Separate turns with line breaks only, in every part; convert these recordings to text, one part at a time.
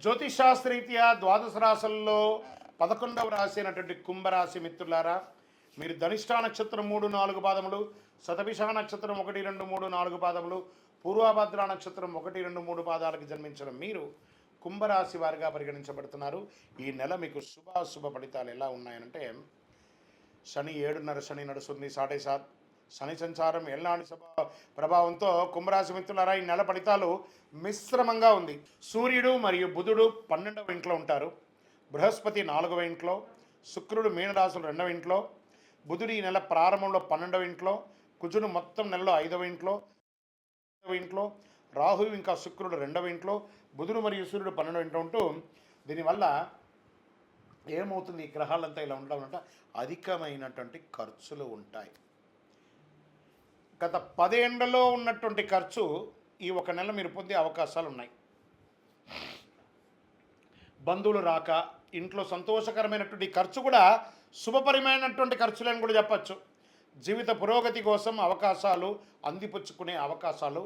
జ్యోతిషాస్త్రరీత్యా ద్వాదశ రాశుల్లో 11వ రాశి అయినటువంటి కుంభరాశి మిత్రులారా, మీరు ధనిష్టా నక్షత్రం 3, 4 పాదములు, శతభిష నక్షత్రం 1, 2, 3, 4 పాదములు, పూర్వభద్ర నక్షత్రం 1, 2, 3 పాదాలకు జన్మించిన మీరు కుంభరాశి వారిగా పరిగణించబడుతున్నారు. ఈ నెల మీకు శుభాశుభ ఫలితాలు ఎలా ఉన్నాయంటే, శని 7.5 శని నడుస్తుంది, 7.5 శని సంచారం ఎల్లాంటి ప్రభావంతో కుంభరాశి మిత్రులారా ఈ నెల ఫలితాలు మిశ్రమంగా ఉంది. సూర్యుడు మరియు బుధుడు 12వ ఇంట్లో ఉంటారు, బృహస్పతి 4వ ఇంట్లో, శుక్రుడు మీనరాశులు 2వ ఇంట్లో, బుధుడు ఈ నెల ప్రారంభంలో 12వ ఇంట్లో, కుజుడు మొత్తం నెలలో 5వ ఇంట్లో, రాహు ఇంకా శుక్రుడు 2వ ఇంట్లో, బుధుడు మరియు సూర్యుడు 12వ ఇంట్లో ఉంటూ, దీనివల్ల ఏమవుతుంది, ఈ గ్రహాలంతా ఇలా ఉండడం అంటే అధికమైనటువంటి ఖర్చులు ఉంటాయి. గత 10 ఏళ్లలో ఉన్నటువంటి ఖర్చు ఈ ఒక నెల మీరు పొందే అవకాశాలు ఉన్నాయి. బంధువులు రాక, ఇంట్లో సంతోషకరమైనటువంటి ఖర్చు కూడా శుభపరమైనటువంటి ఖర్చులని కూడా చెప్పచ్చు. జీవిత పురోగతి కోసం అవకాశాలు అందిపుచ్చుకునే అవకాశాలు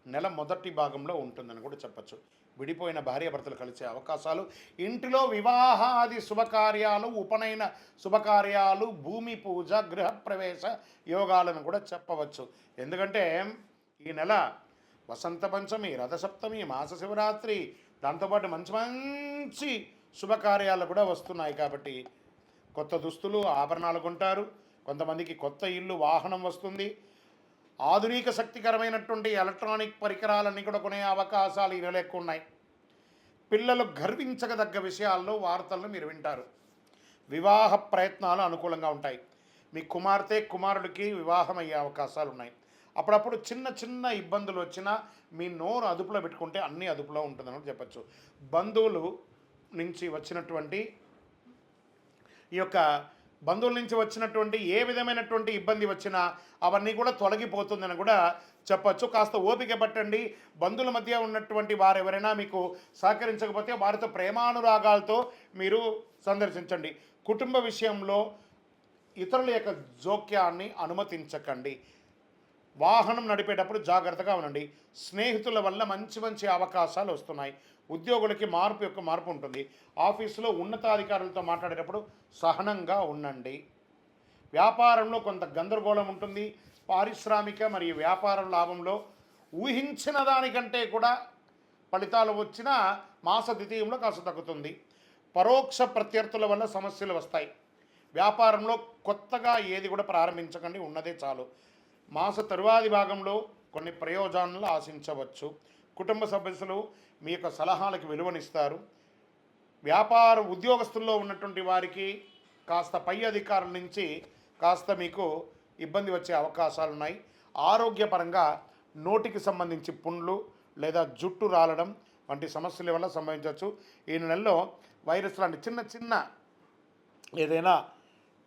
నెల మొదటి భాగంలో ఉంటుందని కూడా చెప్పచ్చు. విడిపోయిన భార్యాభర్తలు కలిసే అవకాశాలు, ఇంటిలో వివాహాది శుభకార్యాలు, ఉపనయన శుభకార్యాలు, భూమి పూజ, గృహప్రవేశ యోగాలను కూడా చెప్పవచ్చు. ఎందుకంటే ఈ నెల వసంత పంచమి, రథసప్తమి, మాస శివరాత్రి, దాంతోపాటు మంచి మంచి శుభకార్యాలు కూడా వస్తున్నాయి. కాబట్టి కొత్త దుస్తులు, ఆభరణాలు కొంటారు. కొంతమందికి కొత్త ఇల్లు, వాహనం వస్తుంది. ఆధునిక శక్తికరమైనటువంటి ఎలక్ట్రానిక్ పరికరాలన్నీ కూడా కొనే అవకాశాలు ఈ నెల ఎక్కువ ఉన్నాయి. పిల్లలు గర్వించదగ్గ విషయాల్లో వార్తలను మీరు వింటారు. వివాహ ప్రయత్నాలు అనుకూలంగా ఉంటాయి. మీ కుమార్తె కుమారుడికి వివాహం అయ్యే అవకాశాలు ఉన్నాయి. అప్పుడప్పుడు చిన్న చిన్న ఇబ్బందులు వచ్చినా మీ నోరు అదుపులో పెట్టుకుంటే అన్నీ అదుపులో ఉంటుందని చెప్పచ్చు. బంధువుల నుంచి వచ్చినటువంటి ఏ విధమైనటువంటి ఇబ్బంది వచ్చినా అవన్నీ కూడా తొలగిపోతుందని కూడా చెప్పచ్చు. కాస్త ఓపిక పట్టండి. బంధువుల మధ్య ఉన్నటువంటి వారు ఎవరైనా మీకు సహకరించకపోతే వారితో ప్రేమానురాగాలతో మీరు సందర్శించండి. కుటుంబ విషయంలో ఇతరుల యొక్క జోక్యాన్ని అనుమతించకండి. వాహనం నడిపేటప్పుడు జాగ్రత్తగా ఉండండి. స్నేహితుల వల్ల మంచి మంచి అవకాశాలు వస్తున్నాయి. ఉద్యోగులకి మార్పు ఉంటుంది. ఆఫీసులో ఉన్నతాధికారులతో మాట్లాడేటప్పుడు సహనంగా ఉండండి. వ్యాపారంలో కొంత గందరగోళం ఉంటుంది. పారిశ్రామిక మరియు వ్యాపార లాభంలో ఊహించిన దానికంటే కూడా ఫలితాలు వచ్చినా మాస ద్వితీయంలో కాస్త తగ్గుతుంది. పరోక్ష ప్రత్యర్థుల వల్ల సమస్యలు వస్తాయి. వ్యాపారంలో కొత్తగా ఏది కూడా ప్రారంభించకండి, ఉన్నదే చాలు. మాస తరువాతి భాగంలో కొన్ని ప్రయోజనాలు ఆశించవచ్చు. కుటుంబ సభ్యులు మీ యొక్క సలహాలకు విలువనిస్తారు. ఉద్యోగస్తుల్లో ఉన్నటువంటి వారికి కాస్త పై అధికారుల నుంచి కాస్త మీకు ఇబ్బంది వచ్చే అవకాశాలు ఉన్నాయి. ఆరోగ్యపరంగా నోటికి సంబంధించి పుండ్లు లేదా జుట్టు రాలడం వంటి సమస్యల వల్ల సంభవించవచ్చు. ఈ నెలలో వైరస్ లాంటి చిన్న చిన్న ఏదైనా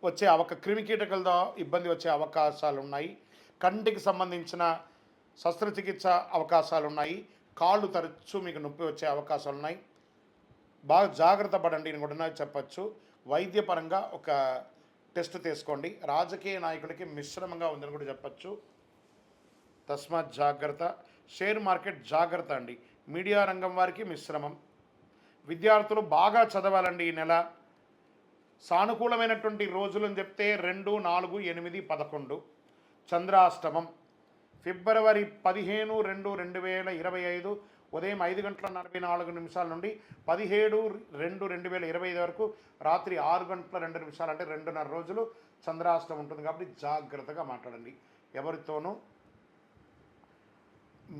వచ్చే క్రిమికీటకాలతో ఇబ్బంది వచ్చే అవకాశాలు ఉన్నాయి. కంటికి సంబంధించిన శస్త్రచికిత్స అవకాశాలు ఉన్నాయి. కాళ్ళు తరచూ మీకు నొప్పి వచ్చే అవకాశాలు ఉన్నాయి. బాగా జాగ్రత్త పడండి అని కూడా చెప్పచ్చు. వైద్యపరంగా ఒక టెస్ట్ తీసుకోండి. రాజకీయ నాయకులకి మిశ్రమంగా ఉందని కూడా చెప్పచ్చు. తస్మాత్ జాగ్రత్త. షేర్ మార్కెట్ జాగ్రత్త అండి. మీడియా రంగం వారికి మిశ్రమం. విద్యార్థులు బాగా చదవాలండి. ఈ నెల సానుకూలమైనటువంటి రోజులు అని చెప్తే 2, 4, 8, 11 చంద్రాష్టమం. ఫిబ్రవరి 15, 2, 2025 ఉదయం 5:44 నుండి 17, 2, 2025 వరకు రాత్రి 6:02 అంటే 2.5 రోజులు చంద్రాష్టమం ఉంటుంది. కాబట్టి జాగ్రత్తగా మాట్లాడండి. ఎవరితోనూ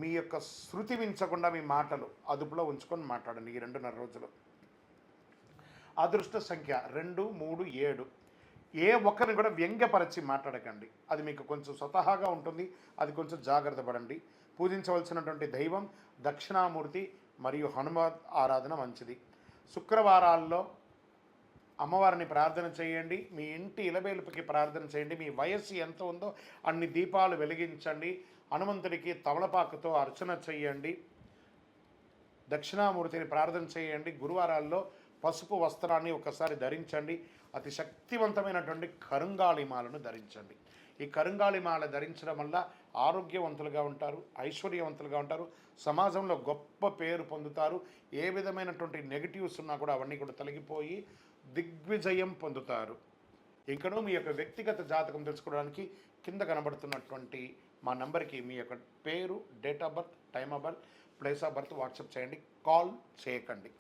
మీ యొక్క శృతి మించకుండా మీ మాటలు అదుపులో ఉంచుకొని మాట్లాడండి ఈ 2.5 రోజులు. అదృష్ట సంఖ్య 2, 3, 7. ఏ ఒక్కరిని కూడా వ్యంగ్యపరచి మాట్లాడకండి. అది మీకు కొంచెం స్వతహాగా ఉంటుంది. అది కొంచెం జాగ్రత్త పడండి. పూజించవలసినటువంటి దైవం దక్షిణామూర్తి మరియు హనుమాన్ ఆరాధన మంచిది. శుక్రవారాల్లో అమ్మవారిని ప్రార్థన చేయండి. మీ ఇంటి ఇలవేలుపుకి ప్రార్థన చేయండి. మీ వయస్సు ఎంత ఉందో అన్ని దీపాలు వెలిగించండి. హనుమంతుడికి తమలపాకుతో అర్చన చేయండి. దక్షిణామూర్తిని ప్రార్థన చేయండి. గురువారాల్లో పసుపు వస్త్రాన్ని ఒకసారి ధరించండి. అతి శక్తివంతమైనటువంటి కరుంగాళిమాలను ధరించండి. ఈ కరుంగాళి మాల ధరించడం వల్ల ఆరోగ్యవంతులుగా ఉంటారు, ఐశ్వర్యవంతులుగా ఉంటారు, సమాజంలో గొప్ప పేరు పొందుతారు. ఏ విధమైనటువంటి నెగిటివ్స్ ఉన్నా కూడా అవన్నీ కూడా తొలగిపోయి దిగ్విజయం పొందుతారు. ఇంకనూ మీ యొక్క వ్యక్తిగత జాతకం తెలుసుకోవడానికి కింద కనబడుతున్నటువంటి మా నంబర్కి మీ యొక్క పేరు, date of birth, time of birth, place of birth WhatsApp చేయండి, కాల్ చేయకండి.